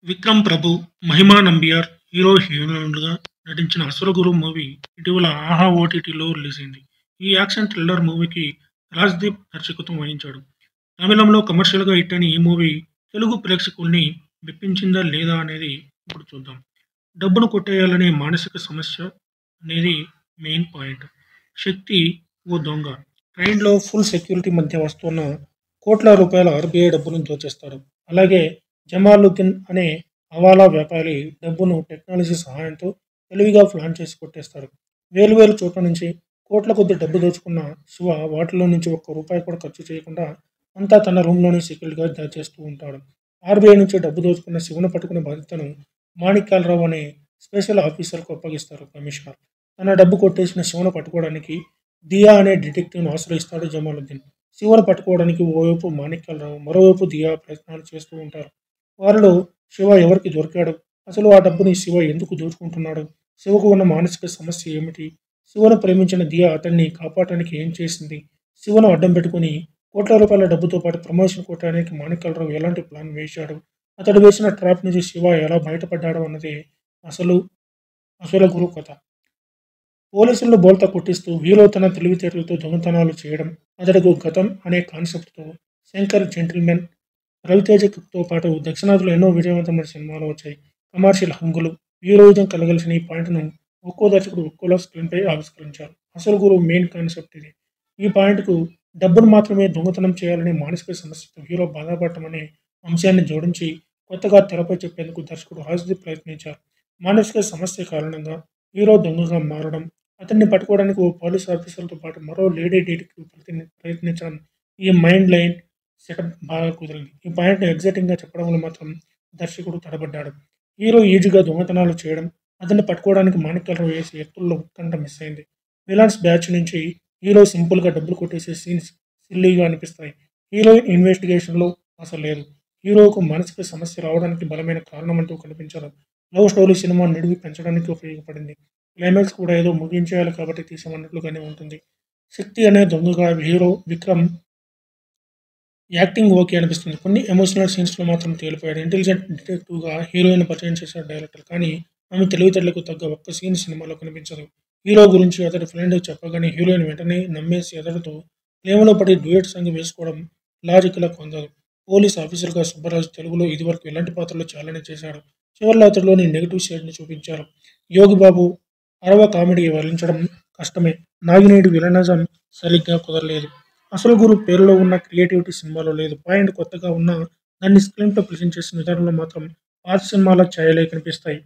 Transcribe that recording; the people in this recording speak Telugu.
విక్రమ్ ప్రభు, మహిమా నంబియార్ హీరో, హీరోయిన్లుగా నటించిన 'అసురగురు' మూవీ ఇటీవల ఆహా ఓటీటీలో రిలీజ్ అయింది. ఈ యాక్షన్ థ్రిల్లర్ మూవీకి రాజ్‌దీప్ దర్శకత్వం వహించాడు. తమిళంలో కమర్షియల్‌గా హిట్ అయిన ఈ మూవీ తెలుగు ప్రేక్షకుల్ని మెప్పించిందా లేదా అనేది ఇప్పుడు చూద్దాం. డబ్బును కొట్టేయాలనే మానసిక సమస్య అనేది మెయిన్ పాయింట్. శక్తి ఓ దొంగ. ట్రైన్‌లో ఫుల్ సెక్యూరిటీ మధ్య వస్తున్న కోట్ల రూపాయల ఆర్‌బీఐ డబ్బును దోచేస్తాడు. అలాగే జమాలుద్దీన్ అనే హవాలా వ్యాపారి డబ్బును టెక్నాలజీ సహాయంతో తెలివిగా ప్లాన్ చేసి కొట్టేస్తాడు. వేలు వేలు చోట్ల నుంచి కోట్ల కొద్దీ డబ్బు దోచుకున్న శివ వాటిలో నుంచి ఒక్క రూపాయి కూడా ఖర్చు చేయకుండా అంతా తన రూమ్‌లోనే సీక్రెట్‌గా దాచేస్తూ ఉంటాడు. ఆర్‌బీఐ నుంచి డబ్బు దోచుకున్న శివను పట్టుకునే బాధ్యతను మాణిక్యాలరావు అనే స్పెషల్ ఆఫీసర్‌కు అప్పగిస్తారు కమిషనర్. తన డబ్బు కొట్టేసిన శివను పట్టుకోవడానికి దియా అనే డిటెక్టివ్‌ను ఆశ్రయిస్తాడు జమాలుద్దీన్. శివను పట్టుకోవడానికి ఓవైపు మాణిక్యాలరావు, మరోవైపు దియా ప్రయత్నాలు చేస్తూ ఉంటారు. వారిలో శివ ఎవరికి దొరికాడు? అసలు ఆ డబ్బుని శివ ఎందుకు దోచుకుంటున్నాడు? శివకు ఉన్న మానసిక సమస్య ఏమిటి? శివను ప్రేమించిన దియా అతన్ని కాపాడటానికి ఏం చేసింది? శివను అడ్డం పెట్టుకుని కోట్ల రూపాయల డబ్బుతో పాటు ప్రమోషన్ కొట్టడానికి మాణిక్యాలరావు ఎలాంటి ప్లాన్ వేశాడు? అతడు వేసిన ట్రాప్ నుంచి శివ ఎలా బయటపడ్డాడు అన్నదే అసలు అసలు గురు కథ. పోలీసులను బోల్తా కొట్టిస్తూ హీరో తన తెలివితేటలతో దొంగతనాలు చేయడం, అతడికి గతం అనే కాన్సెప్ట్‌తో శంకర్ జెంటిల్‌మెన్, రవితేజతో పాటు దక్షిణాదిలో ఎన్నో విజయవంతమైన సినిమాలు వచ్చాయి. కమర్షియల్ హంగులు, హీరోయిజం కలగలిసిన ఈ పాయింట్‌ను ఒక్కో దర్శకుడు ఒక్కోలా స్క్రీన్‌పై ఆవిష్కరించారు. అసలు గురు మెయిన్ కాన్సెప్ట్ ఇది. ఈ పాయింట్‌కు డబ్బును మాత్రమే దొంగతనం చేయాలనే మానసిక సమస్యతో హీరో బాధపడటం అనే అంశాన్ని జోడించి కొత్తగా తెరపై చెప్పేందుకు దర్శకుడు రాజ్‌దీప్ ప్రయత్నించారు. మానసిక సమస్య కారణంగా హీరో దొంగగా మారడం, అతన్ని పట్టుకోవడానికి ఓ పోలీస్ ఆఫీసర్‌తో పాటు మరో లేడీ డిటెక్టివ్ ప్రయత్నించడం, ఈ మైండ్ లైన్ సెటప్ బాగా కుదిరింది. ఈ పాయింట్‌ని ఎగ్జైటింగ్‌గా చెప్పడంలో మాత్రం దర్శకుడు తడబడ్డాడు. హీరో ఈజీగా దొంగతనాలు చేయడం, అతన్ని పట్టుకోవడానికి మాణిక్యాలరావు వేసే ఎత్తుల్లో ఉత్కంఠ మిస్ అయింది. విలన్స్ బ్యాచ్ నుంచి హీరో సింపుల్‌గా డబ్బులు కొట్టేసే సీన్స్ సిల్లీగా అనిపిస్తాయి. హీరోయిన్ ఇన్వెస్టిగేషన్‌లో అసలు లేదు. హీరోకు మానసిక సమస్య రావడానికి బలమైన కారణమంటూ కనిపించదు. లవ్ స్టోరీ సినిమా నిడివి పెంచడానికి ఉపయోగపడింది. క్లైమాక్స్ కూడా ఏదో ముగించేయాలి కాబట్టి తీసామన్నట్లుగానే ఉంటుంది. శక్తి అనే దొంగగా హీరో విక్రమ్ యాక్టింగ్ ఓకే అనిపిస్తుంది. కొన్ని ఎమోషనల్ సీన్స్‌లో మాత్రం తేలిపోయాడు. ఇంటెలిజెంట్ డిటెక్టివ్‌గా హీరోయిన్‌ని పరిచయం చేశాడు డైరెక్టర్. కానీ ఆమె తెలివితేటలకు తగ్గ ఒక్క సీన్ సినిమాలో కనిపించదు. హీరో గురించి అతడి ఫ్రెండ్ చెప్పగానే హీరోయిన్ వెంటనే నమ్మేసి అతడితో ప్రేమలో పడి డ్యూయెట్ సాంగ్ వేసుకోవడం లాజిక్‌లా పొందదు. పోలీస్ ఆఫీసర్‌గా సుబ్బరాజు తెలుగులో ఇదివరకు ఇలాంటి పాత్రలు చాలానే చేశాడు. చివర్లో అతడిలోని నెగెటివ్ షేడ్‌ని చూపించారు. యోగిబాబు అరవ కామెడీ వల్లించడం కష్టమే. నాగినేడి విలనిజం సరిగ్గా కుదరలేదు. అసలు గురు పేరులో ఉన్న క్రియేటివిటీ సినిమాలో లేదు. పాయింట్ కొత్తగా ఉన్నా దాన్ని స్క్రీన్‌పై ప్రెజెంట్ చేసిన విధానంలో మాత్రం పాత సినిమాల ఛాయలే కనిపిస్తాయి.